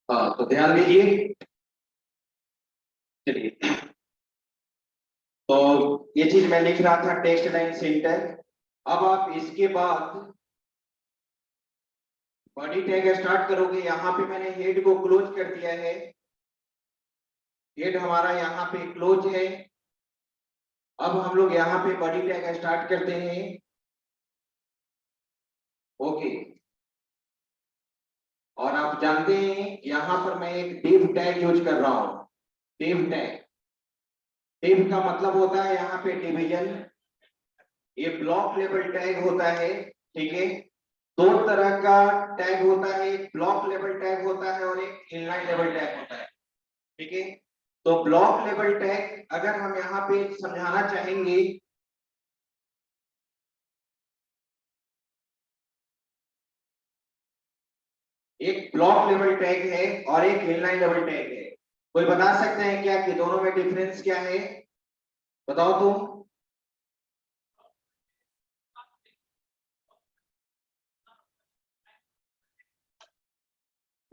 हाँ, तो ध्यान दीजिए। चलिए, तो ये चीज मैं लिख रहा था टेक्स्ट लाइन सेंटर। अब आप इसके बाद बॉडी टैग स्टार्ट करोगे। यहाँ पे मैंने हेड को क्लोज कर दिया है। हेड हमारा यहाँ पे क्लोज है। अब हम लोग यहाँ पे बॉडी टैग स्टार्ट करते हैं। ओके, और आप जानते हैं यहाँ पर मैं एक div टैग यूज कर रहा हूँ। div टैग, div का मतलब होता है यहाँ पे डिवीजन। ये ब्लॉक लेवल टैग होता है। ठीक है, दो तरह का टैग होता है, एक ब्लॉक लेवल टैग होता है और एक इनलाइन लेवल टैग होता है। ठीक है, तो ब्लॉक लेवल टैग अगर हम यहाँ पे समझाना चाहेंगे, एक ब्लॉक लेवल टैग है और एक इनलाइन लेवल टैग है। कोई बता सकते हैं क्या कि दोनों में डिफरेंस क्या है? बताओ तुम।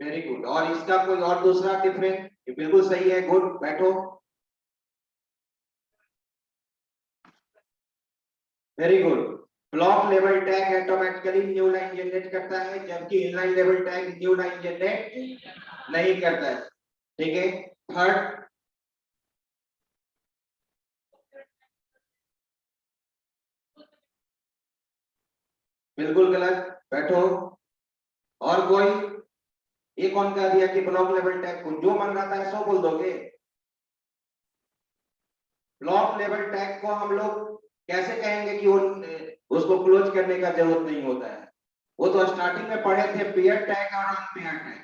Very good. और इसका कोई और दूसरा डिफरेंस? बिल्कुल सही है, गुड, बैठो। Very good. Block level tag automatically new line generate करता है, जबकि inline level tag new line generate नहीं करता है। ठीक है, थर्ड। बिल्कुल गलत, बैठो। और कोई? ये कौन कह दिया कि ब्लॉक लेवल टैग को जो मन रहा है सो बोल दोगे? ब्लॉक लेवल टैग को हम लोग कैसे कहेंगे कि वो उसको क्लोज करने का जरूरत नहीं होता है? वो तो स्टार्टिंग में पढ़े थे, पेयर टैग और अनपेयर टैग,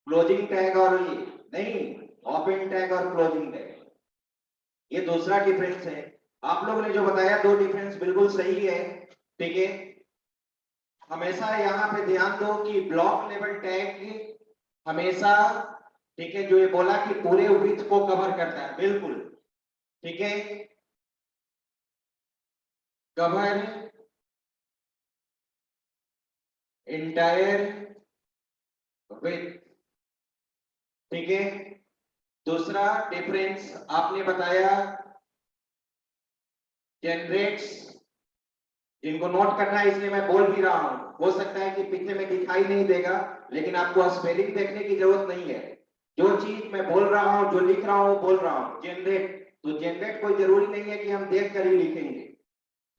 क्लोजिंग टैग और ये नहीं, ओपन टैग और क्लोजिंग टैग। ये दूसरा डिफरेंस है। आप लोगों ने जो बताया दो डिफरेंस बिल्कुल सही है। ठीक है, हमेशा यहाँ पे ध्यान दो कि ब्लॉक लेवल टैग हमेशा, ठीक है, जो ये बोला कि पूरे विड्थ को कवर करता है, बिल्कुल ठीक है, कवर इंटायर विड्थ। ठीक है, दूसरा डिफरेंस आपने बताया जनरेट्स। जिनको नोट करना है इसलिए मैं बोल भी रहा हूं, हो सकता है कि पीछे में दिखाई नहीं देगा, लेकिन आपको स्पेलिंग देखने की जरूरत नहीं है। जो चीज मैं बोल रहा हूं, जो लिख रहा हूं, बोल रहा हूं। जनरेट, तो जनरेट कोई जरूरी नहीं है कि हम देख कर ही लिखेंगे।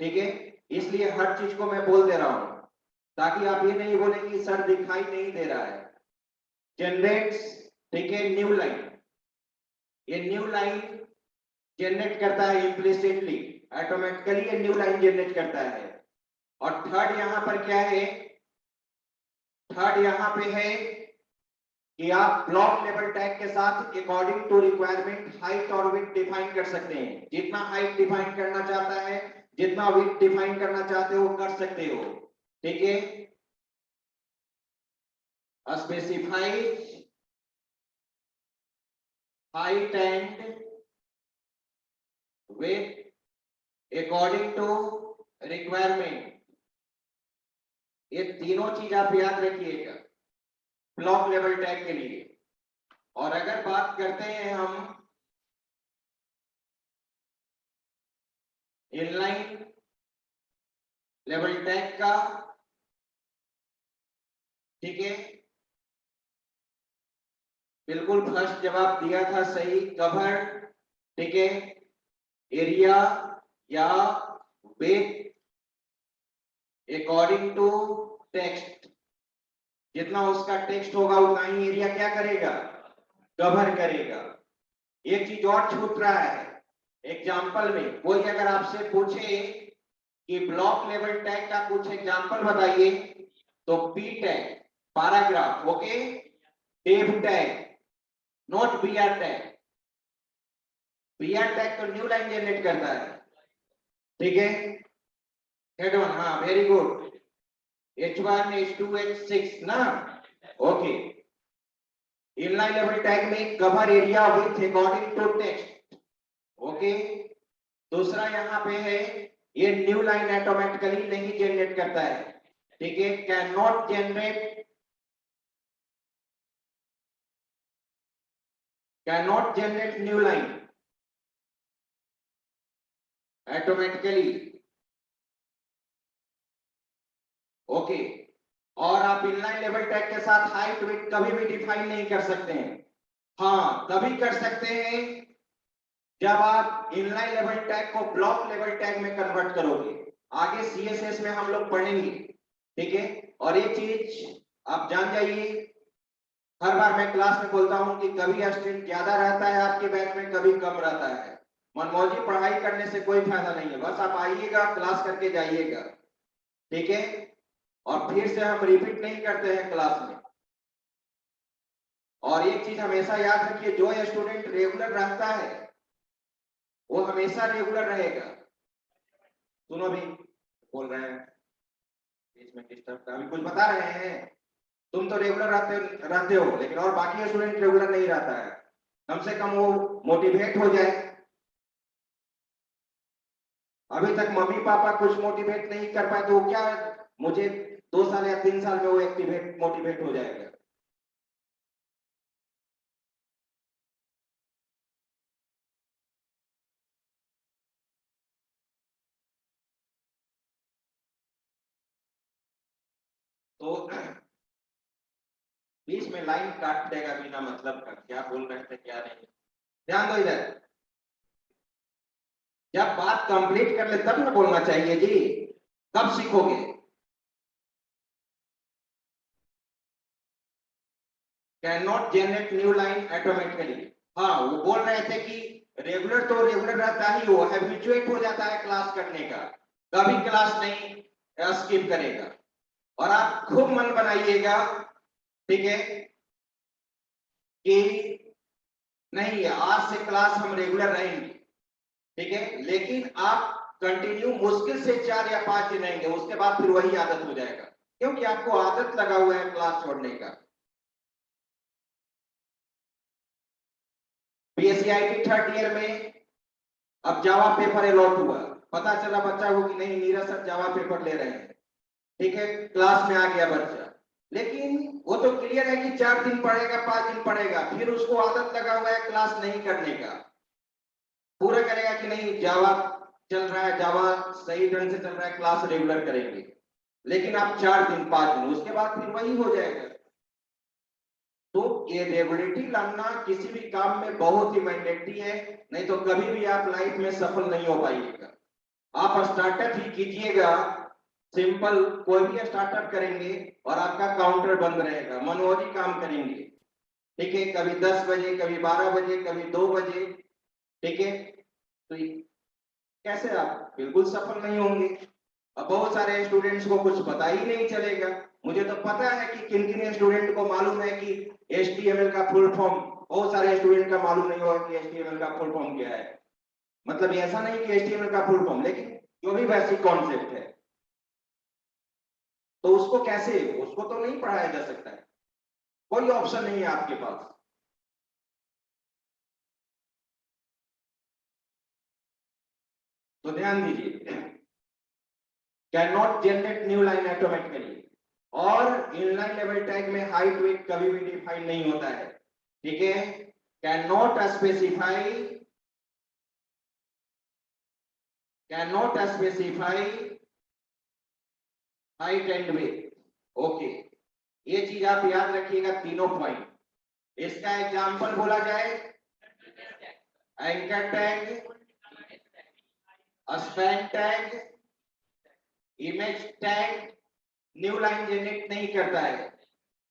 ठीक है, इसलिए हर चीज को मैं बोल दे रहा हूं ताकि आप ये नहीं बोले कि सर दिखाई नहीं दे रहा है। जनरेट्स, ठीक है, न्यू लाइन। ये न्यू लाइन जनरेट करता है इम्प्लिसिटली, ऑटोमेटिकली ये न्यू लाइन जनरेट करता है। और थर्ड यहाँ पर क्या है? थर्ड यहाँ पे है कि आप ब्लॉक लेवल टैग के साथ अकॉर्डिंग टू रिक्वायरमेंट हाइट और विड्थ डिफाइन कर सकते हैं। जितना हाइट डिफाइन करना चाहता है, जितना विड्थ डिफाइन करना चाहते हो कर सकते हो। ठीक है, specify height and width according to requirement. ये तीनों चीज आप याद रखिएगा ब्लॉक लेवल टैग के लिए। और अगर बात करते हैं हम इनलाइन लेवल टैग का, ठीक है, बिल्कुल फर्स्ट जवाब दिया था सही, कवर, ठीक है, एरिया या विड्थ अकॉर्डिंग टू टेक्स्ट। जितना उसका टेक्स्ट होगा उतना ही एरिया क्या करेगा? कवर करेगा। एक चीज और छूट रहा है। एग्जाम्पल में कोई अगर आपसे पूछे कि ब्लॉक लेवल टैग का कुछ एग्जाम्पल बताइए, तो P tag, paragraph, okay, tab tag, note BR tag. BR tag तो न्यू लाइन जनरेट करता है। ठीक है, हेड वन, हाँ very good, H1 H2 H6 ना, ओके। इनलाइन लेवल टैग में cover area with according to text, okay. दूसरा यहाँ पे है ये न्यू लाइन ऑटोमेटिकली नहीं जनरेट करता है। ठीक है, can not generate can not generate new line automatically. Okay, और आप इनलाइन लेवल टैग के साथ हाइट विड्थ कभी भी डिफाइन नहीं कर सकते हैं। हाँ, तभी कर सकते हैं जब आप इनलाइन लेवल टैग को ब्लॉक लेवल टैग में कन्वर्ट करोगे। आगे सीएसएस में हम लोग पढ़ेंगे, ठीक है। और ये चीज आप जान जाइए, हर बार मैं क्लास में बोलता हूं कि कभी स्टूडेंट ज्यादा रहता है आपके बैच में, कभी कम रहता है। मनमौजी पढ़ाई करने से कोई फायदा नहीं है, बस आप आइएगा, क्लास करके जाइएगा, ठीक है। और फिर से हम रिपीट नहीं करते हैं क्लास में। और एक चीज हमेशा याद रखिए, जो स्टूडेंट रेगुलर रहता है वो हमेशा रेगुलर रहेगा। सुनो भी, बोल रहे हैं बीच में डिस्टर्ब का, अभी कुछ बता रहे हैं। तुम तो रेगुलर रहते हो, लेकिन और बाकी स्टूडेंट रेगुलर नहीं रहता है। कम से कम वो मोटिवेट हो जाए। अभी तक मम्मी पापा कुछ मोटिवेट नहीं कर पाए, तो क्या मुझे 2 साल या 3 साल में वो एक्टिवेट मोटिवेट हो जाएगा। तो बीच में लाइन काट देगा बिना मतलब का, क्या बोल रहे थे क्या नहीं। ध्यान दो इधर, जब बात कंप्लीट कर ले तब ना बोलना चाहिए जी। कब सीखोगे? Can not generate new line automatically. हाँ, वो बोल रहे थे कि रेगुलर तो रेगुलर रहता ही, वो हैबिचुएट हो जाता है क्लास करने का, कभी क्लास नहीं स्किप करेगा। और आप खूब मन बनाइएगा, ठीक है, कि नहीं आज से क्लास हम रेगुलर रहेंगे, ठीक है। लेकिन आप कंटिन्यू मुश्किल से 4 या 5 दिन रहेंगे, उसके बाद फिर वही आदत हो जाएगा, क्योंकि आपको आदत लगा हुआ है क्लास छोड़ने का। बीएससी आईटी थर्ड ईयर में अब जावा पेपर अलॉट हुआ, पता चला बच्चा को कि नहीं नीरज सर जावा पेपर ले रहे हैं, ठीक है। क्लास में आ गया बच्चा, लेकिन वो तो क्लियर है कि 4 दिन पढ़ेगा, 5 दिन पढ़ेगा, फिर उसको आदत लगा हुआ है क्लास नहीं करने का। पूरा करेगा कि नहीं जावा चल रहा है, जावा सही ढंग से चल रहा है, क्लास रेगुलर करेंगे। लेकिन आप 4 दिन 5 दिन, उसके बाद फिर वही हो जाएगा। तो ये रेगुलरिटी लाना किसी भी काम में बहुत ही मैंडेटरी है, नहीं तो कभी भी आप लाइफ में सफल नहीं हो पाइएगा। आप स्टार्टअप ही कीजिएगा, सिंपल कोई भी स्टार्टअप करेंगे और आपका काउंटर बंद रहेगा, मनोरी काम करेंगे, ठीक है। कभी 10 बजे, कभी 12 बजे, कभी 2 बजे, ठीक है। तो कैसे आप बिल्कुल सफल नहीं होंगे। अब बहुत सारे स्टूडेंट्स को कुछ पता ही नहीं चलेगा। मुझे तो पता है कि किन किन स्टूडेंट को मालूम है कि HTML का फुल फॉर्म, बहुत सारे स्टूडेंट का मालूम नहीं होगा कि HTML का फुल फॉर्म क्या है। मतलब ऐसा नहीं कि HTML का फुल फॉर्म, लेकिन जो भी बेसिक कॉन्सेप्ट है, तो उसको कैसे, उसको तो नहीं पढ़ाया जा सकता है, कोई ऑप्शन नहीं है आपके पास। तो ध्यान दीजिए, can not generate new line automatically, और इनलाइन लेवल टैग में हाइट वेट कभी भी डिफाइन नहीं होता है, ठीक है। Can not specify, can not specify height and weight. Okay, ये चीज आप याद रखिएगा, तीनों पॉइंट। इसका एग्जांपल बोला जाए, anchor tag, span tag, image tag new line generate नहीं करता है,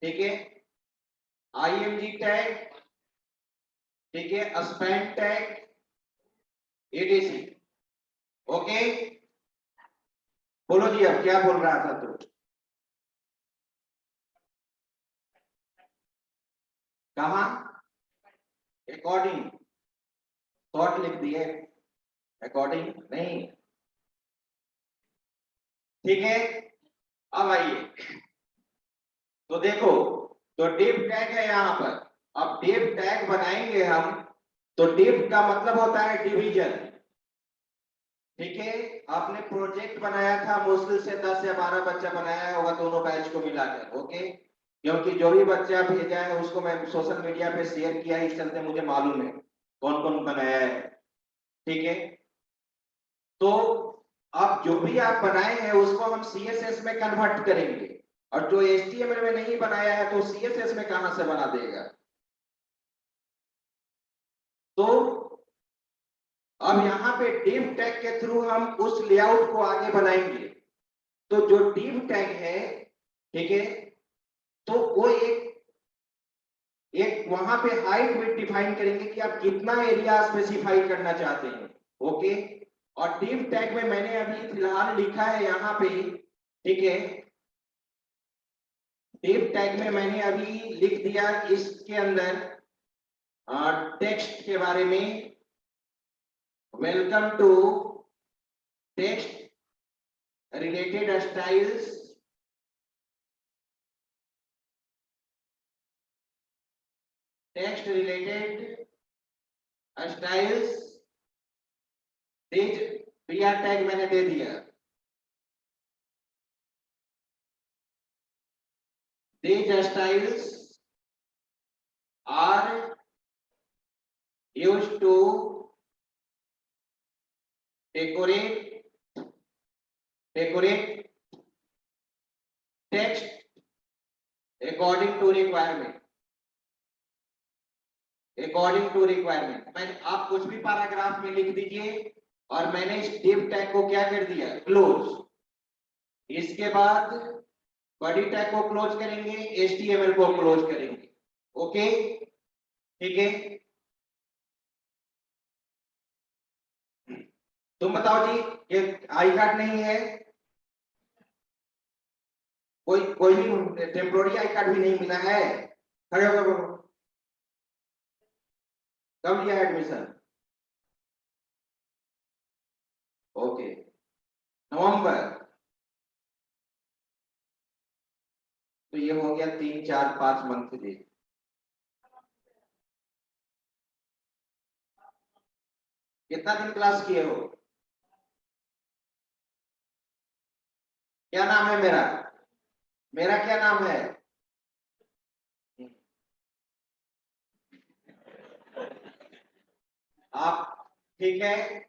ठीक है। IMG टैग, ठीक है, स्पैन टैग, EDC। ओके, बोलो जी अब क्या बोल रहा था तू? कहा? अकॉर्डिंग, थॉट लिख दिए, अकॉर्डिंग नहीं, ठीक है। अब आइए, तो देखो, तो डिव टैग है यहाँ पर। अब डिव टैग बनाएंगे हम, तो डिव का मतलब होता है डिवीजन, ठीक है। आपने प्रोजेक्ट बनाया था, मुश्किल से 10 या 12 बच्चा बनाया होगा दोनों बैच को मिलाकर, ओके। क्योंकि जो भी बच्चा भेजा है उसको मैं सोशल मीडिया पे शेयर किया है, इस चलते मुझे मालूम है कौन कौन बनाया है। ठीक है, तो अब जो भी आप बनाए हैं उसको हम CSS में कन्वर्ट करेंगे, और जो HTML में नहीं बनाया है तो CSS में कहां से बना देगा। तो अब यहाँ पे div टैग के थ्रू हम उस लेआउट को आगे बनाएंगे। तो जो div टैग है, ठीक है, तो वो एक वहां पे हाइट विड्थ डिफाइन करेंगे कि आप कितना एरिया स्पेसिफाई करना चाहते हैं। ओके, और div टैग में मैंने अभी फिलहाल लिखा है यहाँ पे, ठीक है, div टैग में मैंने अभी लिख दिया इसके अंदर टेक्स्ट के बारे में, welcome to text related styles, text related styles, this BR tag मैंने दे दिया। These styles are used to decorate text according to requirement। मैंने आप कुछ भी पैराग्राफ में लिख दीजिए, और मैंने इस div टैग को क्या कर दिया, क्लोज। इसके बाद बॉडी टैग को क्लोज करेंगे, HTML को क्लोज करेंगे। ओके, ठीक है, तुम बताओ जी, ये आई कार्ड नहीं है, कोई भी टेम्पोररी आई कार्ड भी नहीं मिला है, खड़े होकर बोलो, कब लिया एडमिशन। ओके, नवंबर, तो ये हो गया 3 4 5 मंथ जी। कितना दिन क्लास किए हो, क्या नाम है मेरा, मेरा क्या नाम है, आप, ठीक है,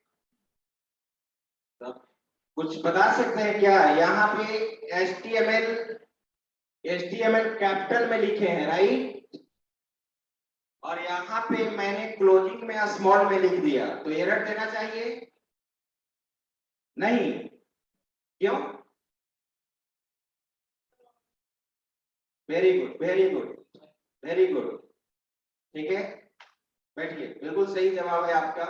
तब कुछ बता सकते हैं क्या, यहाँ पे HTML कैपिटल में लिखे हैं, राइट, और यहाँ पे मैंने क्लोजिंग में स्मॉल में लिख दिया, तो एरर देना चाहिए नहीं, क्यों, very good very good very good, ठीक है, बैठिए, बिल्कुल सही जवाब है आपका।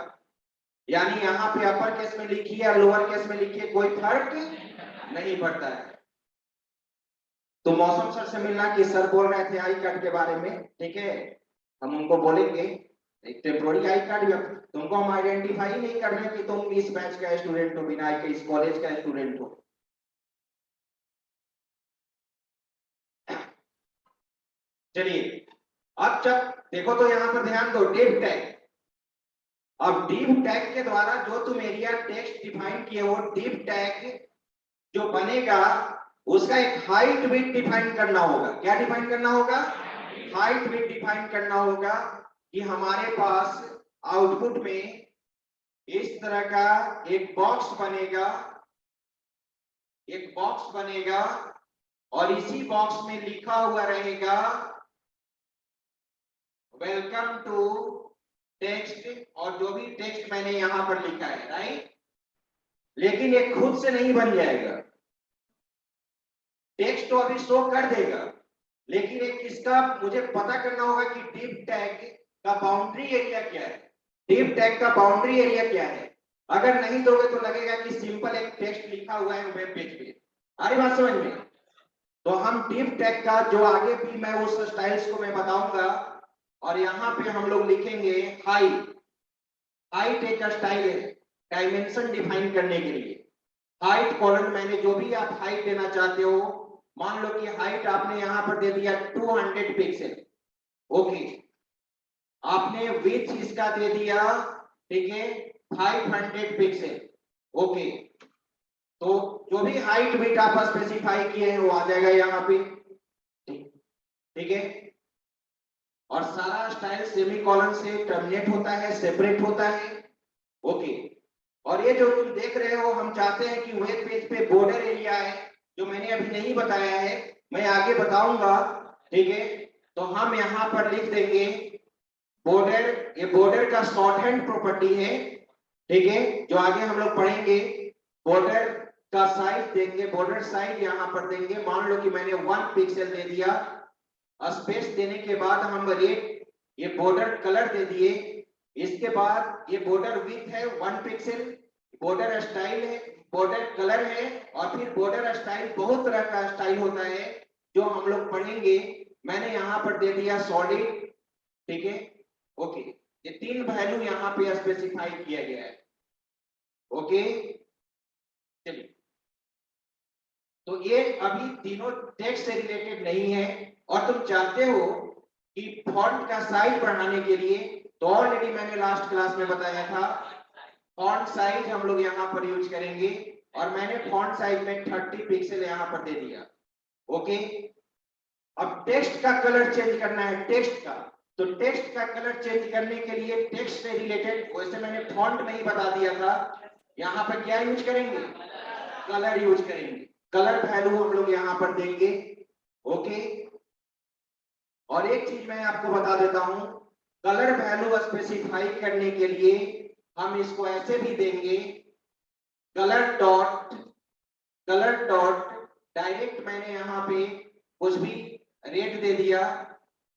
यानी यहाँ पे अपर केस में लिखिए या लोअर केस में लिखिए, कोई फर्क नहीं पड़ता है। तो मौसम सर से मिलना कि सर बोल रहे थे आई कार्ड के बारे में, ठीक है, हम उनको बोलेंगे एक टेम्पोररी आई कार्ड, तुमको हम आइडेंटिफाई नहीं कर रहे कि तुम इस बैच का स्टूडेंट हो, बिना के इस कॉलेज का स्टूडेंट हो। चलिए, अब जब देखो तो यहाँ पर ध्यान दो, div टैग, अब div टैग के द्वारा जो तुम एरिया टेक्स्ट डिफाइन किए हो, div टैग जो बनेगा उसका एक हाइट विड्थ डिफाइन करना होगा। क्या डिफाइन करना होगा, हाइट विड्थ डिफाइन करना होगा, कि हमारे पास आउटपुट में इस तरह का एक बॉक्स बनेगा, और इसी बॉक्स में लिखा हुआ रहेगा वेलकम टू टेक्स्ट, और जो भी टेक्स्ट मैंने यहां पर लिखा है, राइट, लेकिन ये खुद से नहीं बन जाएगा, टेक्स्ट तो अभी शो कर देगा, लेकिन एक इसका मुझे पता करना होगा कि div टैग का बाउंड्री एरिया क्या है, div टैग का बाउंड्री एरिया क्या है। अगर नहीं दोगे तो लगेगा कि सिंपल एक टेक्स्ट लिखा हुआ है वेब पेज पे, आ रही बात समझ में। तो हम div टैग का जो आगे भी मैं उस स्टाइल्स को मैं बताऊंगा, और यहाँ पे हम लोग लिखेंगे हाइट एक स्टाइल है डायमेंशन डिफाइन करने के लिए, हाइट कॉलम, मैंने जो भी आप हाइट देना चाहते हो, मान लो कि हाइट आपने यहां पर दे दिया 200 पिक्सल, ओके, आपने विड्थ इसका दे दिया, ठीक है, 500 पिक्सल, ओके, तो जो भी हाइट विड्थ आप स्पेसिफाई किए हैं वो आ जाएगा यहाँ पे। ठीक है, और सारा स्टाइल सेमी कॉलन से टर्मिनेट होता है, सेपरेट होता है। ओके, और ये जो तुम देख रहे हो, हम चाहते हैं कि वेब पेज पे बॉर्डर एरिया है जो मैंने अभी नहीं बताया है, मैं आगे बताऊंगा। ठीक है, तो हम यहां पर लिख देंगे बॉर्डर, ये बॉर्डर का शॉर्ट हैंड प्रॉपर्टी है। ठीक है, जो आगे हम लोग पढ़ेंगे। बॉर्डर का साइज देंगे, बॉर्डर साइज यहां पर देंगे, मान लो कि मैंने 1 पिक्सल दे दिया। स्पेस देने के बाद हम रेड, ये बॉर्डर कलर दे दिए। इसके बाद ये बॉर्डर विड्थ है 1 पिक्सल, बॉर्डर स्टाइल है, बॉर्डर कलर है, और फिर बॉर्डर स्टाइल बहुत तरह का स्टाइल होता है जो हम लोग पढ़ेंगे। मैंने यहाँ पर दे दिया सॉलिड। ठीक है, ओके, ये 3 वैल्यू यहाँ पे स्पेसिफाई किया गया है। ओके, चलिए, तो ये अभी तीनों टेक्स्ट से रिलेटेड नहीं है। और तुम चाहते हो कि फॉन्ट का साइज बढ़ाने के लिए, तो ऑलरेडी मैंने लास्ट क्लास में बताया था, फॉन्ट साइज हम लोग यहाँ पर यूज करेंगे, और मैंने फॉन्ट साइज में 30 पिक्सल यहाँ पर दे दिया। ओके, अब टेक्स्ट का कलर चेंज करना है, टेक्स्ट का, तो टेक्स्ट का कलर चेंज करने के लिए टेक्स्ट से रिलेटेड, वैसे मैंने फॉन्ट नहीं बता दिया था, यहाँ पर क्या यूज करेंगे, कलर यूज करेंगे। कलर वैल्यू हम लोग यहाँ पर देंगे। ओके, और एक चीज मैं आपको बता देता हूं, कलर वैल्यू स्पेसिफाई करने के लिए हम इसको ऐसे भी देंगे, colour dot, colour dot direct, मैंने यहाँ पे कुछ भी रेट दे दिया।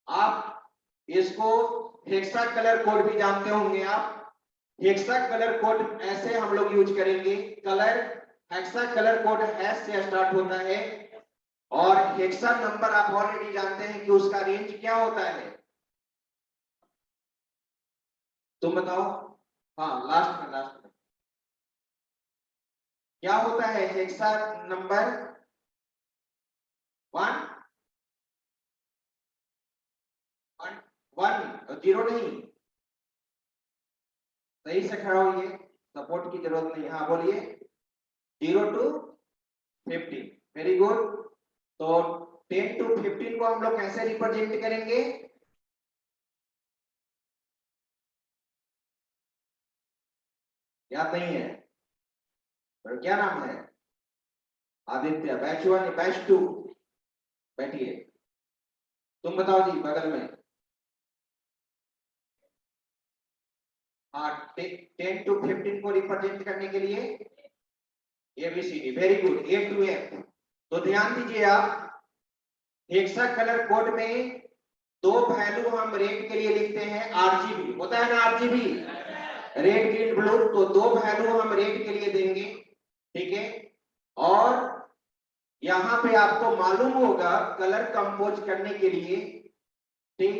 आप इसको हेक्सा कलर कोड भी जानते होंगे आप, हेक्सा कलर कोड ऐसे हम लोग यूज करेंगे। Colour, hexa colour code hash से स्टार्ट होता है, और हेक्सा नंबर आप ऑलरेडी जानते हैं कि उसका रेंज क्या होता है, तुम बताओ। हाँ, लास्ट में क्या होता है हेक्सा नंबर? 1 1 0 नहीं, सही से खड़ा होइए, सपोर्ट की जरूरत नहीं। हाँ बोलिए, 0 to 15, वेरी गुड। तो 10 to 15 को हम लोग कैसे रिप्रेजेंट करेंगे? याद नहीं है? पर क्या नाम है? आदित्य, बैच 1 बैच 2, बैठिए। तुम बताओ जी बगल में। हाँ, 10 to 15 को रिप्रेजेंट करने के लिए ABCD, very good, A to F। तो ध्यान दीजिए आप, हेक्सा कलर कोड में 2 वैल्यू हम रेड के लिए लिखते हैं, RGB होता है ना, RGB, रेड ग्रीन ब्लू, तो 2 वैल्यू हम रेड के लिए देंगे। ठीक है, और यहाँ पे आपको मालूम होगा कलर कंपोज करने के लिए, ठीक,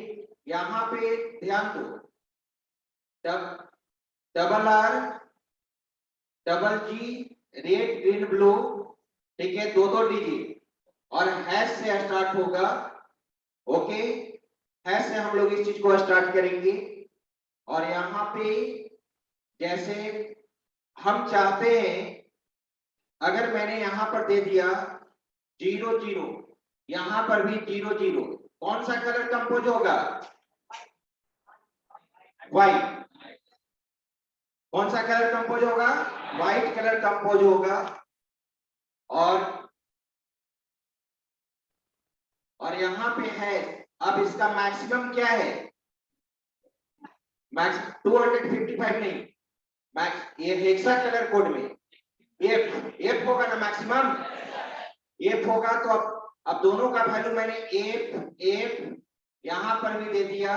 यहाँ पे ध्यान दो, double R double G red green blue, ठीक है, 2 डिजिट, और हैश से स्टार्ट होगा। ओके, हैश से हम लोग इस चीज को स्टार्ट करेंगे, और यहाँ पे जैसे हम चाहते हैं, अगर मैंने यहाँ पर दे दिया 0 0, यहाँ पर भी 0 0, कौन सा कलर कंपोज होगा? व्हाइट। कौन सा कलर कंपोज होगा? व्हाइट कलर कंपोज होगा। और यहाँ पे है, अब इसका मैक्सिमम क्या है? मैक्स 255 नहीं, मैक्स ये हेक्सा कलर कोड में एफ होगा ना मैक्सिमम, एफ होगा। तो अब दोनों का वैल्यू मैंने एफ यहाँ पर भी दे दिया।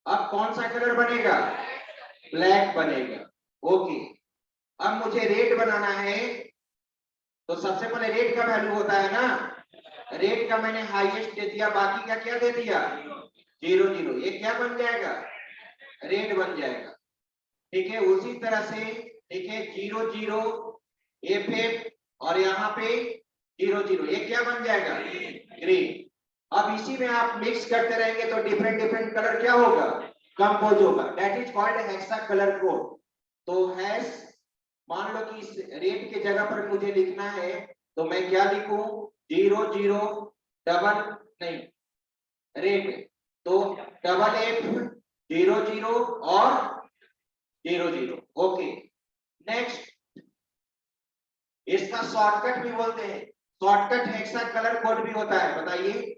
अब कौन सा कलर बनेगा? ब्लैक बनेगा। ओके, अब मुझे रेड बनाना है, तो सबसे पहले रेड का वैल्यू होता है ना, रेड का मैंने हाईएस्ट दे दिया, बाकी का क्या दे दिया? 0 0, ये क्या बन जाएगा? रेड बन जाएगा। ठीक है, उसी तरह से, ठीक है, 0 0 एफ, और यहाँ पे 0 0, ये क्या बन जाएगा? ग्रीन। अब इसी में आप मिक्स करते रहेंगे तो डिफरेंट डिफरेंट कलर क्या होगा? कंपोज होगा, that is called hexa colour code. तो हैश, मान लो कि इस रेड के जगह पर मुझे लिखना है, तो मैं क्या लिखूं? 0 0 डबल नहीं, रेट, तो डबल एफ 00 और 00। ओके, नेक्स्ट इसका शॉर्टकट भी बोलते हैं, शॉर्टकट हेक्सा कलर कोड भी होता है, बताइए।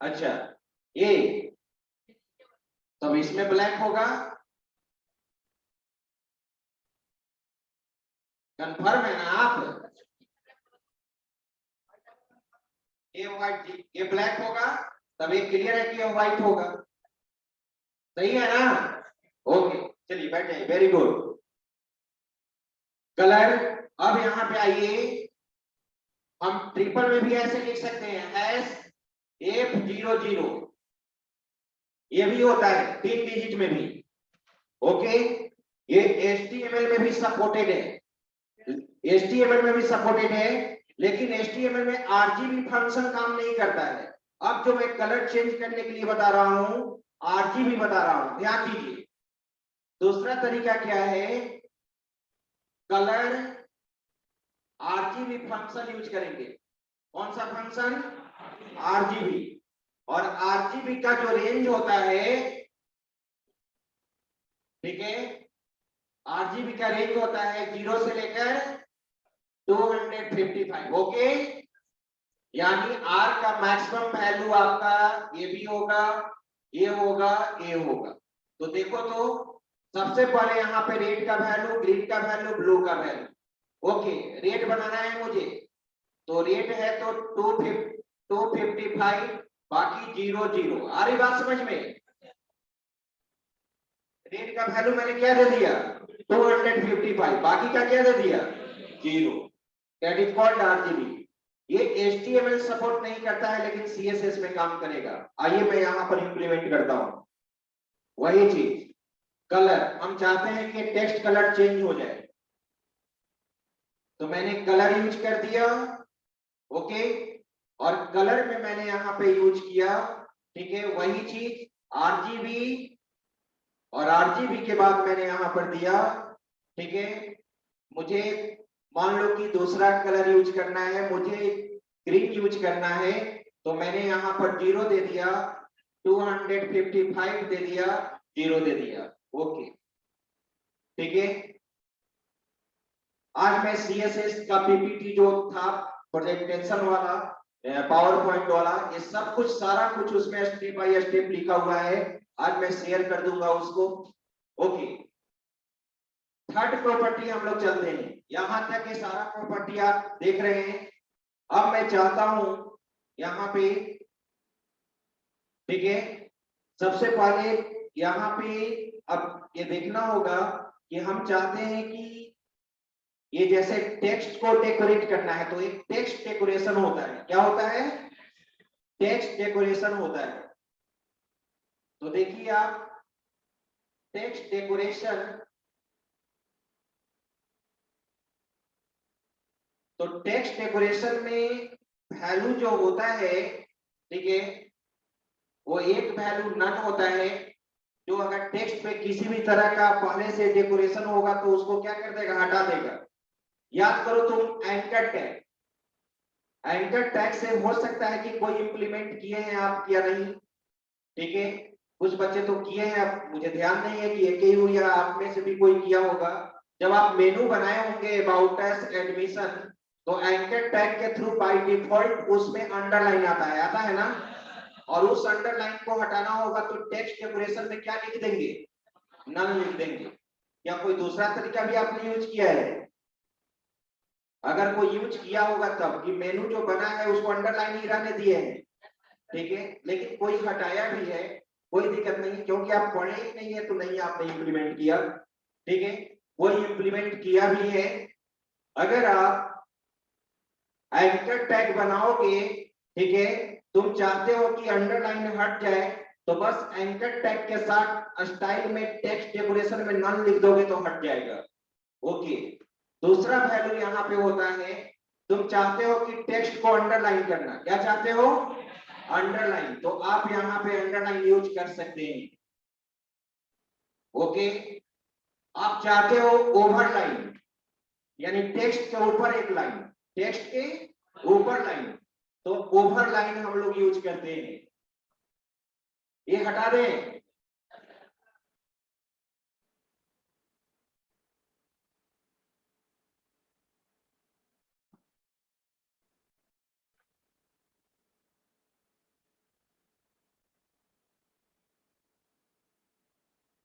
अच्छा, ये तो इसमें ब्लैक होगा, कंफर्म है ना आप? ये व्हाइट, ये ब्लैक होगा, तब ये क्लियर है कि ये व्हाइट होगा, सही है ना? ओके, चलिए बैठे, वेरी गुड। कलर, अब यहां पे आइए, हम ट्रिपल में भी ऐसे लिख सकते हैं, SF00, ये भी होता है 3 डिजिट में भी। ओके, ये HTML में भी सपोर्टेड है, HTML में भी सपोर्टेड है, लेकिन HTML में RGB फंक्शन काम नहीं करता है। अब जो मैं कलर चेंज करने के लिए बता रहा हूं, RGB बता रहा हूं, ध्यान दीजिए। दूसरा तरीका क्या है, कलर RGB फंक्शन यूज करेंगे। कौन सा फंक्शन? RGB। और RGB का जो रेंज होता है, ठीक है, RGB का रेंज होता है 0 से लेकर 255। ओके, यानी R का मैक्सिमम वैल्यू आपका ये भी होगा, ये होगा, ये होगा। तो देखो, तो सबसे पहले यहाँ पे रेड का वैल्यू, ग्रीन का वैल्यू, ब्लू का वैल्यू। ओके, रेड बनाना है मुझे, तो रेड है तो 255, बाकी 00। आ रही बात समझ में? रेड का वैल्यू मैंने क्या दे दिया? 255, बाकी का क्या दे दिया? 0। That is called RGB। ये HTML सपोर्ट नहीं करता है, लेकिन CSS में काम करेगा। आइए मैं यहां पर इंप्लीमेंट करता हूं वही चीज। कलर, हम चाहते हैं कि टेक्स्ट कलर चेंज हो जाए, तो मैंने कलर यूज कर दिया। ओके, और कलर में मैंने यहां पे यूज किया, ठीक है, वही चीज RGB, और RGB के बाद मैंने यहां पर दिया, ठीक है, मुझे मान लो कि दूसरा कलर यूज करना है, मुझे ग्रीन यूज करना है, तो मैंने यहां पर 0 दे दिया, 255 दे दिया, 0 दे दिया। ओके, ठीक है। आज मैं CSS का PPT जो था, प्रेजेंटेशन वाला, पावर पॉइंट वाला, ये सब कुछ सारा कुछ उसमें स्टेप बाय स्टेप लिखा हुआ है, आज मैं शेयर कर दूंगा उसको। ओके, थर्ड प्रॉपर्टी हम लोग चलते हैं, यहां तक ये सारा प्रॉपर्टी आप देख रहे हैं। अब मैं चाहता हूं यहाँ पे, ठीक है, सबसे पहले यहाँ पे अब ये देखना होगा कि हम चाहते हैं कि ये जैसे टेक्स्ट को डेकोरेट करना है, तो एक टेक्स्ट डेकोरेशन होता है। क्या होता है? टेक्स्ट डेकोरेशन होता है। तो देखिए आप, टेक्स्ट डेकोरेशन, तो टेक्स्ट डेकोरेशन में वैल्यू जो होता है, ठीक है, वो एक वैल्यू नन होता है, जो अगर टेक्स्ट पे किसी भी तरह का पहले से डेकोरेशन होगा तो उसको क्या कर देगा? हटा देगा। याद करो तुम एंकर टैग, एंकर टैग से हो सकता है कि कोई इंप्लीमेंट किए हैं आप या नहीं, ठीक है, कुछ बच्चे तो किए हैं, अब मुझे ध्यान नहीं है कि एक ही हो या आप में से भी कोई किया होगा। जब आप मेनू बनाए होंगे अबाउट अस, एडमिशन, तो एंकर टैग के थ्रू बाय डिफॉल्ट उसमें अंडरलाइन आता है ना, और उस अंडरलाइन को हटाना होगा तो टेक्स्ट डेकोरेशन में क्या लिख देंगे? नन लिख देंगे। या कोई दूसरा तरीका भी आपने यूज किया है? अगर कोई यूज किया होगा तब कि मेनू जो बना है उसको अंडरलाइन ही रहने दिए हैं, ठीक है, लेकिन कोई हटाया भी है, कोई दिक्कत नहीं, क्योंकि आप पढ़े ही नहीं है तो नहीं आपने इंप्लीमेंट किया, ठीक है, वही इंप्लीमेंट किया भी है। अगर आप एंकर टैग बनाओगे, ठीक है, तुम चाहते हो कि अंडरलाइन हट जाए, तो बस एंकर टैग के साथ स्टाइल में टेक्स्ट डेकोरेशन में नन लिख दोगे तो हट जाएगा। ओके, दूसरा वैल्यू यहाँ पे होता है, तुम चाहते हो कि टेक्स्ट को अंडरलाइन करना, क्या चाहते हो? अंडरलाइन, तो आप यहाँ पे अंडरलाइन यूज कर सकते हैं। ओके, आप चाहते हो ओवरलाइन, यानी टेक्स्ट के ऊपर एक लाइन, टेक्स्ट के ऊपर लाइन, तो ओवर लाइन हम लोग यूज करते हैं। ये हटा दें।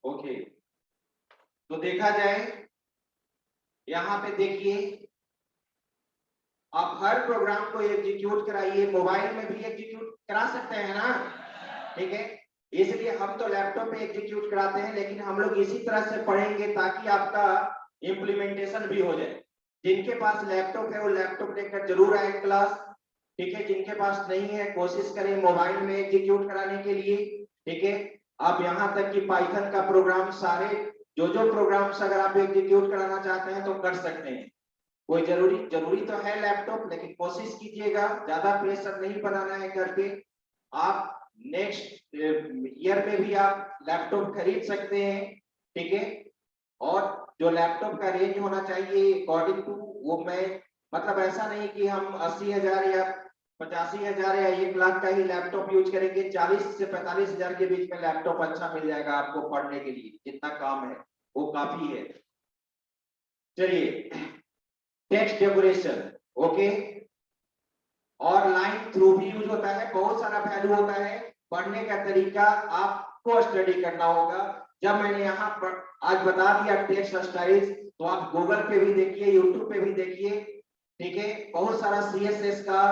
ओके, तो देखा जाए यहां पे देखिए, आप हर प्रोग्राम को एग्जीक्यूट कराइए, मोबाइल में भी एग्जीक्यूट करा सकते हैं ना, ठीक है। इसलिए हम तो लैपटॉप पे एग्जीक्यूट कराते हैं, लेकिन हम लोग इसी तरह से पढ़ेंगे ताकि आपका इम्प्लीमेंटेशन भी हो जाए। जिनके पास लैपटॉप है वो लैपटॉप लेकर जरूर आए क्लास, ठीक है। जिनके पास नहीं है कोशिश करें मोबाइल में एग्जीक्यूट कराने के लिए, ठीक है। आप यहाँ तक कि पाइथन का प्रोग्राम सारे जो प्रोग्राम्स अगर आप एग्जीक्यूट कराना चाहते हैं तो कर सकते हैं। कोई जरूरी तो है लैपटॉप, लेकिन कोशिश कीजिएगा, ज्यादा प्रेशर नहीं बनाना है करके। आप नेक्स्ट ईयर में भी आप लैपटॉप खरीद सकते हैं, ठीक है। और जो लैपटॉप का रेंज होना चाहिए अकॉर्डिंग टू, वो मैं मतलब ऐसा नहीं कि हम 80,000 या 85,000 या 1 लाख का ही लैपटॉप यूज करेंगे। 40 से 45,000 के बीच में लैपटॉप अच्छा मिल जाएगा आपको पढ़ने के लिए, जितना काम है वो काफी है। चलिए, टेक्स्ट डेकोरेशन, ओके। और लाइन थ्रू भी यूज होता है, बहुत सारा वैल्यू होता है। पढ़ने का तरीका आपको स्टडी करना होगा। जब मैंने यहाँ पर आज बता दिया टेक्स्ट स्टाइल्स, तो आप गूगल पे भी देखिए, यूट्यूब पे भी देखिए, ठीक है। बहुत सारा CSS का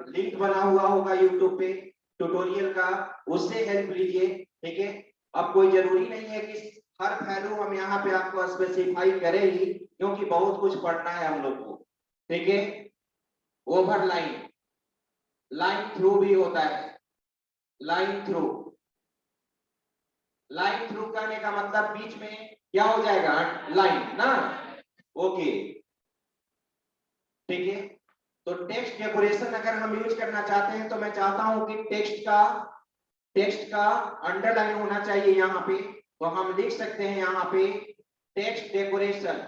लिंक बना हुआ होगा यूट्यूब पे ट्यूटोरियल का, उससे हेल्प लीजिए, ठीक है। अब कोई जरूरी नहीं है कि हर वैल्यू हम यहाँ पे आपको स्पेसिफाई करें ही, क्योंकि बहुत कुछ पढ़ना है हम लोग को, ठीक है। ओवरलाइन, लाइन थ्रू भी होता है, लाइन थ्रू। लाइन थ्रू करने का मतलब बीच में क्या हो जाएगा, लाइन ना, ओके, ठीक है। तो टेक्स्ट डेकोरेशन अगर हम यूज करना चाहते हैं, तो मैं चाहता हूं कि टेक्स्ट का अंडरलाइन होना चाहिए यहाँ पे। तो हम लिख सकते हैं यहाँ पे टेक्स्ट डेकोरेशन।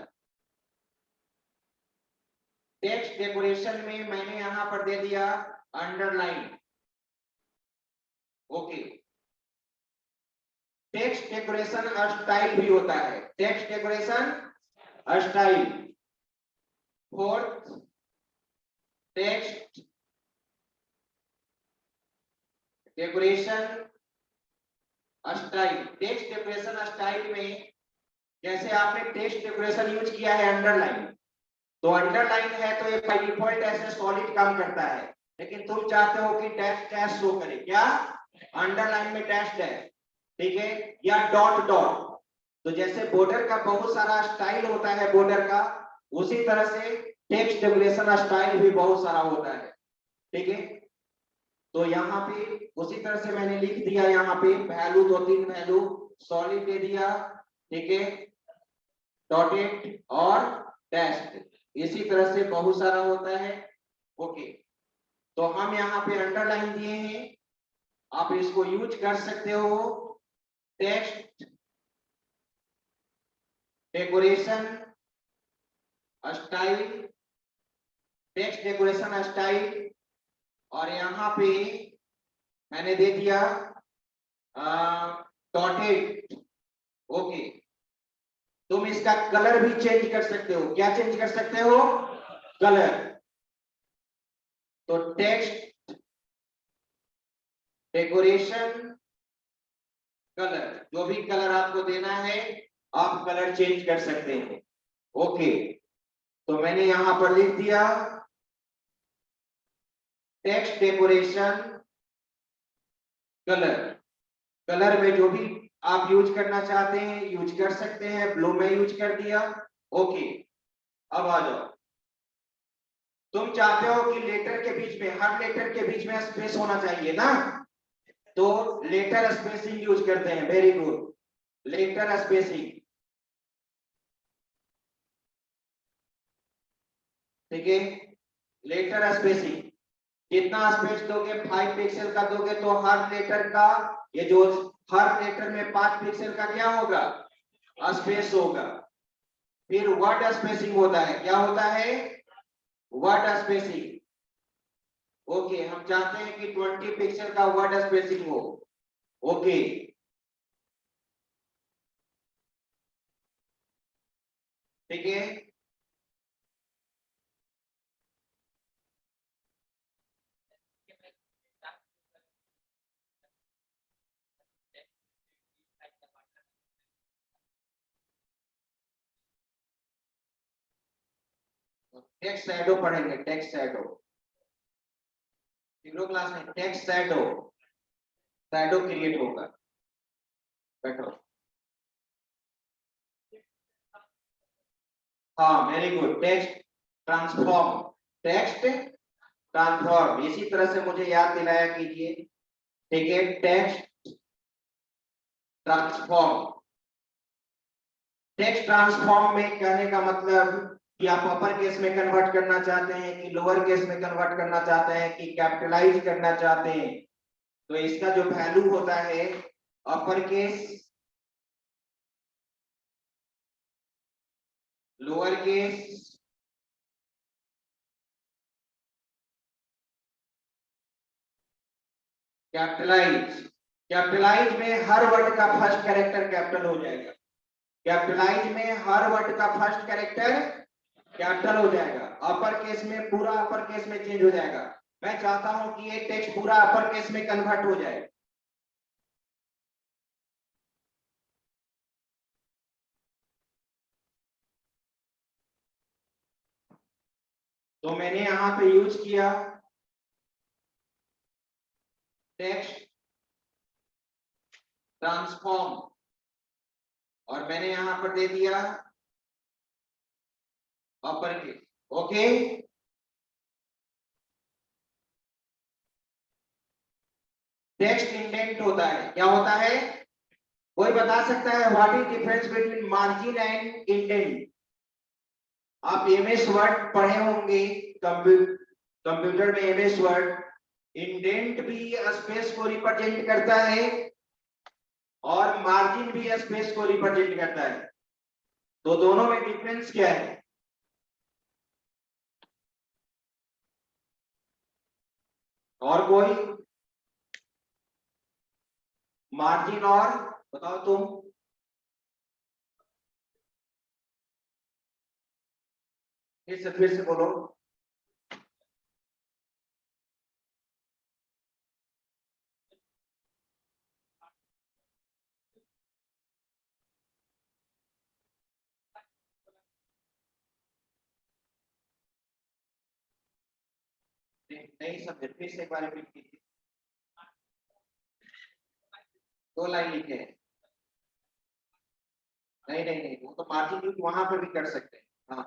टेक्स्ट डेकोरेशन में मैंने यहां पर दे दिया underline, okay. Text decoration style भी होता है, text decoration style. Fourth, text decoration style. Text decoration style में जैसे आपने टेक्स्ट डेकोरेशन यूज किया है अंडरलाइन, तो अंडरलाइन है तो ये बाय डिफॉल्ट ऐसे सॉलिड काम करता है, लेकिन तुम चाहते हो कि डैश डैश शो करे, क्या अंडरलाइन में डैश डैश, ठीक है, या डॉट डॉट। तो जैसे बॉर्डर का बहुत सारा स्टाइल होता है बॉर्डर का, उसी तरह से टेक्स्ट डेकोरेशन स्टाइल भी बहुत सारा होता है, ठीक है। तो यहाँ पे उसी तरह से मैंने लिख दिया, यहाँ पे वैल्यू 2-3 वैल्यू सॉलिड दे दिया, ठीक है, डॉटेड और डैश। इसी तरह से बहुत सारा होता है, ओके। तो हम यहाँ पे अंडरलाइन दिए हैं, आप इसको यूज कर सकते हो। Text decoration style, text decoration style, और यहाँ पे मैंने दे दिया डॉटेड, ओके। तुम इसका कलर भी चेंज कर सकते हो, क्या चेंज कर सकते हो, कलर। तो टेक्स्ट डेकोरेशन कलर, जो भी कलर आपको देना है आप कलर चेंज कर सकते हैं, ओके। तो मैंने यहां पर लिख दिया टेक्स्ट डेकोरेशन कलर। कलर में जो भी आप यूज करना चाहते हैं यूज कर सकते हैं, ब्लू में यूज कर दिया, ओके। अब आ जाओ, तुम चाहते हो कि लेटर के बीच में, हर लेटर के बीच में स्पेस होना चाहिए ना, तो लेटर स्पेसिंग यूज करते हैं, वेरी गुड, लेटर स्पेसिंग, ठीक है। लेटर स्पेसिंग कितना स्पेस दोगे, 5 पिक्सल का दोगे तो हर लेटर का, ये जो हर लेटर में 5 पिक्सल का क्या होगा, स्पेस होगा, फिर वर्ड स्पेसिंग होता है, क्या होता है? Word spacing. ओके, हम चाहते हैं कि 20 पिक्सल का वर्ड स्पेसिंग हो। ओके, ठीक है। टेक्स्ट शैडो पढ़ेंगे, टेक्स्ट शैडो। तीनों क्लास में टेक्स्ट शैडो, शैडो क्रिएट होगा। बैठो। हाँ, very good. Text transform, text transform, इसी तरह से मुझे याद दिलाया कीजिए। ठीक है, टेक्स्ट ट्रांसफॉर्म। टेक्स्ट ट्रांसफॉर्म में कहने का मतलब कि आप अपर केस में कन्वर्ट करना चाहते हैं कि लोअर केस में कन्वर्ट करना चाहते हैं कि कैपिटलाइज करना चाहते हैं। तो इसका जो वैल्यू होता है upper case, lower case, capitalise. Capitalise में हर वर्ड का फर्स्ट कैरेक्टर कैपिटल हो जाएगा। कैपिटलाइज में हर वर्ड का फर्स्ट कैरेक्टर कैपिटल हो जाएगा। अपर केस में पूरा अपर केस में चेंज हो जाएगा। मैं चाहता हूं कि ये टेक्स्ट पूरा अपर केस में कन्वर्ट हो जाए। तो मैंने यहां पे यूज किया टेक्स्ट ट्रांसफॉर्म और मैंने यहां पर दे दिया upper case. Okay, text indent होता है, क्या होता है? कोई बता सकता है what is difference between margin and indent? आप एमएस वर्ड पढ़े होंगे, कंप्यूटर में एमएस वर्ड। इंडेंट भी स्पेस को रिप्रेजेंट करता है और मार्जिन भी स्पेस को रिप्रेजेंट करता है। तो दोनों में डिफरेंस क्या है? और कोई? मार्जिन और बताओ तुम। फिर से बोलो। नहीं समझे, फिर से एक बार रिपीट कीजिए। दो लाइन लिखे हैं। नहीं नहीं नहीं, वो तो मार्जिन वहां पर भी कर सकते हैं। हाँ,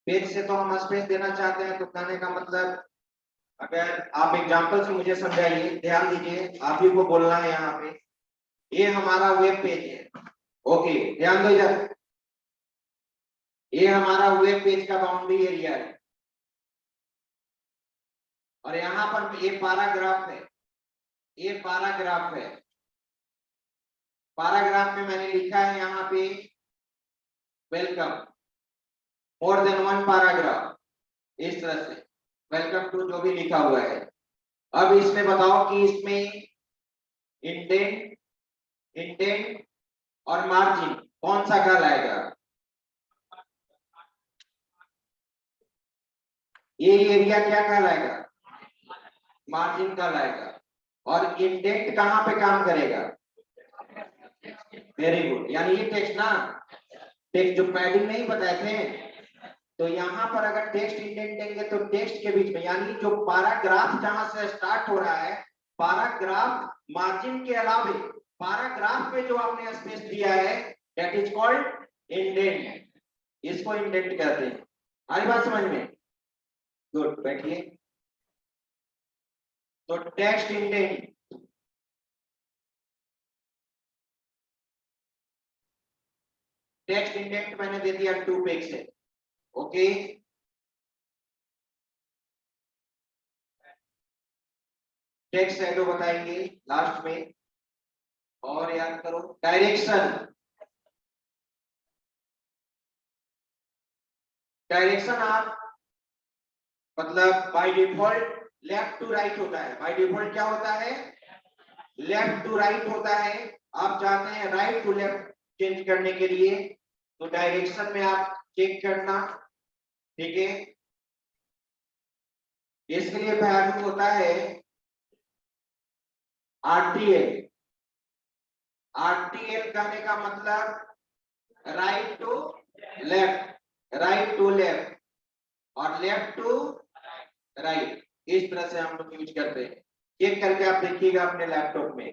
पेज से तो हम स्पेस देना चाहते हैं, तो कहने का मतलब अगर आप एग्जांपल से मुझे समझाइए, ध्यान दीजिए, आप ही को बोलना है यहाँ पे। ये हमारा वेब पेज है। ओके, ध्यान दो इधर। ये हमारा वेब पेज का बाउंड्री एरिया है और यहाँ पर ये पैराग्राफ है। ये पैराग्राफ है। पैराग्राफ में मैंने लिखा है यहाँ पे welcome, more than one paragraph, इस तरह से वेलकम टू जो भी लिखा हुआ है। अब इसमें बताओ कि इसमें इंडेंट, इंडेंट और मार्जिन कौन सा कहलाएगा? ये एरिया क्या कहलाएगा? मार्जिन कहलाएगा। और इंडेंट कहां पे काम करेगा? वेरी गुड, यानी ये टेक्स्ट ना, टेक्स्ट जो पैडिंग नहीं बताए थे, तो यहाँ पर अगर टेक्स्ट इंडेंट देंगे तो टेक्स्ट के बीच में, यानी जो पैराग्राफ जहां से स्टार्ट हो रहा है, पैराग्राफ मार्जिन के अलावे पैराग्राफ में जो आपने स्पेस दिया है, दैट इज कॉल्ड इंडेंट। इसको इंडेंट कहते हैं। हमारी बात समझ में? गुड, बैठिए। तो टेक्स्ट इंडेंट, टेक्स्ट इंडेंट मैंने दे दिया 2 पिक्सल। ओके, टेक्स्ट शैडो बताएंगे लास्ट में। और याद करो डायरेक्शन। डायरेक्शन आप मतलब by default left to right होता है। बाय डिफॉल्ट क्या होता है? लेफ्ट टू राइट होता है। आप चाहते हैं राइट टू लेफ्ट चेंज करने के लिए, तो डायरेक्शन में आप चेक करना। ठीक है, इसके लिए वैल्यू होता है आरटीएल। आरटीएल कहने का मतलब right to left, right to left और लेफ्ट टू राइट। इस तरह से हम लोग यूज करते हैं। चेक करके आप देखिएगा अपने लैपटॉप में।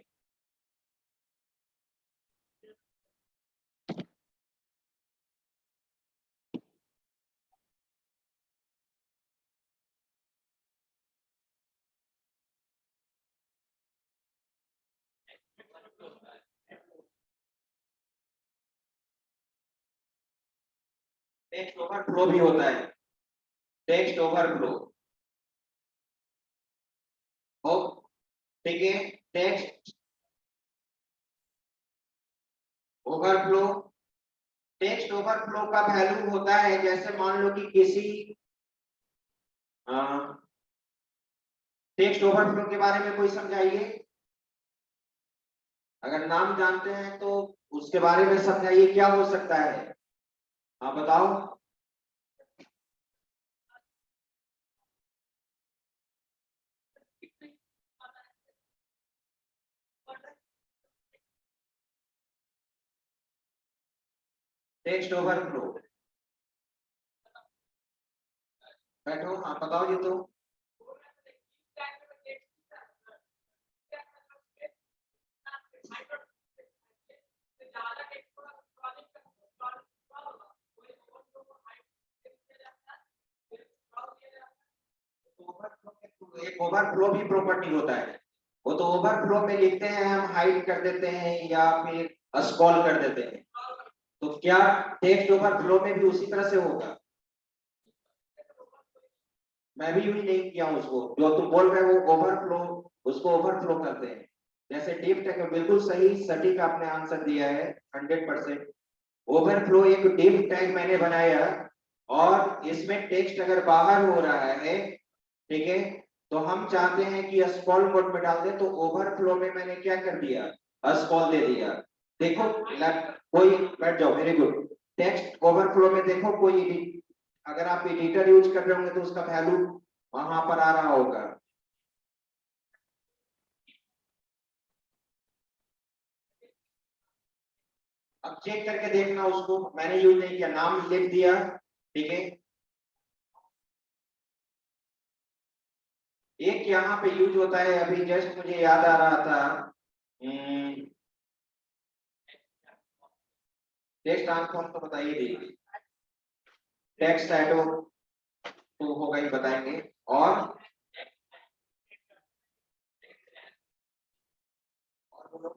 टेक्स्ट ओवरफ्लो भी होता है। टेक्स्ट ओवरफ्लो हो, ठीक है। टेक्स्ट ओवरफ्लो, टेक्स्ट ओवरफ्लो का वैल्यू होता है जैसे मान लो कि किसी टेक्स्ट ओवरफ्लो के बारे में कोई समझाइए। अगर नाम जानते हैं तो उसके बारे में समझाइए, क्या हो सकता है? हाँ बताओ। टेक्स्ट ओवरफ्लो, बैठो। हाँ बताओ ये तो। एक ओवरफ्लो भी प्रॉपर्टी होता है। वो तो ओवरफ्लो में लिखते हैं, हम हाइड कर देते हैं या फिर स्क्रॉल कर देते हैं। तो क्या टेक्स्ट ओवरफ्लो में भी उसी तरह से होगा? मैं भी यूज नहीं किया हूं उसको। जो तुम बोल रहे हो वो ओवरफ्लो, उसको ओवरफ्लो करते हैं। जैसे डीप टेक में बिल्कुल सही सटीक आपने आंसर दिया है 100%। ओवरफ्लो एक डीप टैग मैंने बनाया और इसमें टेक्स्ट अगर बाहर हो रहा है, ठीक है, तो हम चाहते हैं कि स्क्रॉल मोड में डाल दे, तो ओवरफ्लो में मैंने क्या कर दिया? स्क्रॉल दे दिया। देखो कोई, बैठ जाओ, वेरी गुड। टेक्स्ट ओवरफ्लो में देखो कोई अगर आप एडिटर यूज कर रहे होंगे तो उसका वैल्यू वहां पर आ रहा होगा। अब चेक करके देखना उसको। मैंने यूज नहीं किया, नाम लिख दिया, ठीक है। एक यहाँ पे यूज होता है, अभी जस्ट मुझे याद आ रहा था। टेक्स्ट ट्रांसफॉर्म तो बताइए दीजिए। टेक्स्ट शैडो तो होगा ही, बताएंगे। और बोलो।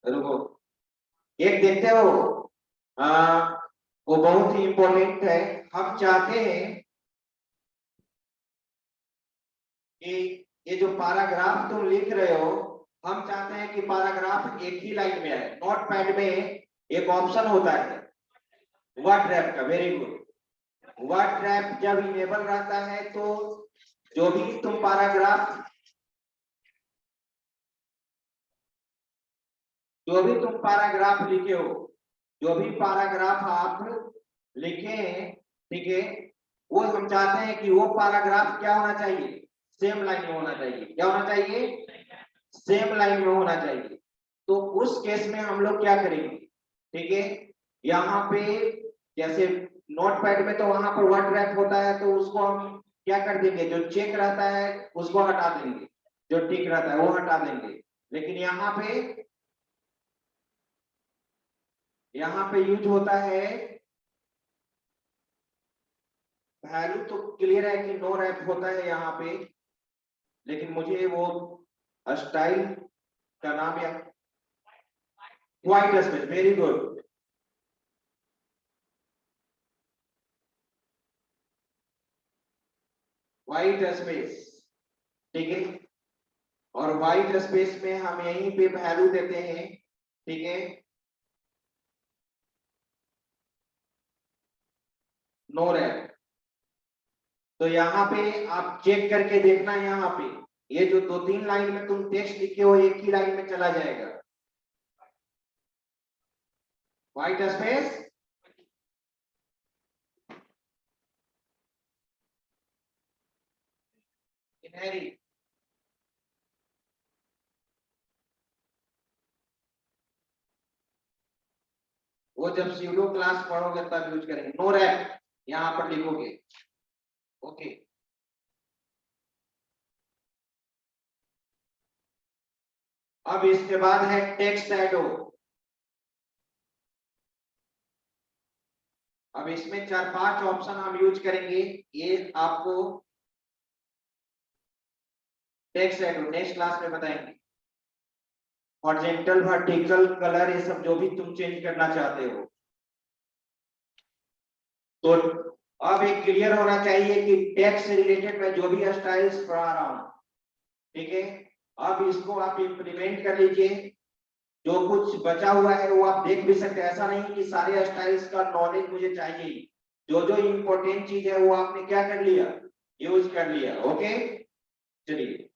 रुको, एक देखते हो, आ, वो बहुत ही इंपॉर्टेंट है। हम चाहते हैं कि ये जो पैराग्राफ तुम लिख रहे हो, हम चाहते हैं कि पैराग्राफ एक ही लाइन में आए। नोट पैड में एक ऑप्शन होता है वर्ड रैप का, वेरी गुड। वर्ड रैप जब इनेबल रहता है तो जो भी तुम पैराग्राफ, जो भी तुम पैराग्राफ लिखे हो, जो भी पैराग्राफ आप लिखे हैं, ठीक है, वो हम चाहते हैं कि वो पैराग्राफ क्या होना चाहिए? सेम लाइन में होना चाहिए। क्या होना चाहिए? सेम लाइन में होना चाहिए। तो उस केस में हम लोग क्या करेंगे? ठीक है, यहाँ पे जैसे नोटपैड में तो वहां पर वर्ड रैप होता है, तो उसको हम क्या कर देंगे? जो चेक रहता है उसको हटा देंगे, जो टिक रहता है वो हटा देंगे। लेकिन यहाँ पे यूज होता है वैल्यू, तो क्लियर है कि नो रैप होता है यहाँ पे। लेकिन मुझे वो स्टाइल का नाम या white space, very good. White space, ठीक है। और व्हाइट स्पेस में हम यहीं पे वैल्यू देते हैं, ठीक है, नो रैप। तो यहाँ पे आप चेक करके देखना, यहाँ पे ये जो 2-3 लाइन में तुम टेक्स्ट लिखे हो एक ही लाइन में चला जाएगा। व्हाइट स्पेस, इनहेरिट, वो जब स्यूडो क्लास पढ़ोगे तब यूज करेंगे। नो रैप यहाँ पर लिखोगे, ओके। अब इसके बाद है टेक्स्ट एडो। अब इसमें 4-5 ऑप्शन हम यूज करेंगे, ये आपको टेक्स्ट एडो नेक्स्ट क्लास में बताएंगे। हॉरिजॉन्टल, वर्टिकल, कलर, ये सब जो भी तुम चेंज करना चाहते हो। तो अब एक क्लियर होना चाहिए कि टेक्स्ट से रिलेटेड मैं जो भी स्टाइल्स पढ़ा रहा हूं, ठीक है। अब इसको आप इम्प्लीमेंट कर लीजिए। जो कुछ बचा हुआ है वो आप देख भी सकते हैं। ऐसा नहीं कि सारे स्टाइल्स का नॉलेज मुझे चाहिए, जो जो इम्पोर्टेंट चीज है वो आपने क्या कर लिया, यूज कर लिया, ओके। चलिए।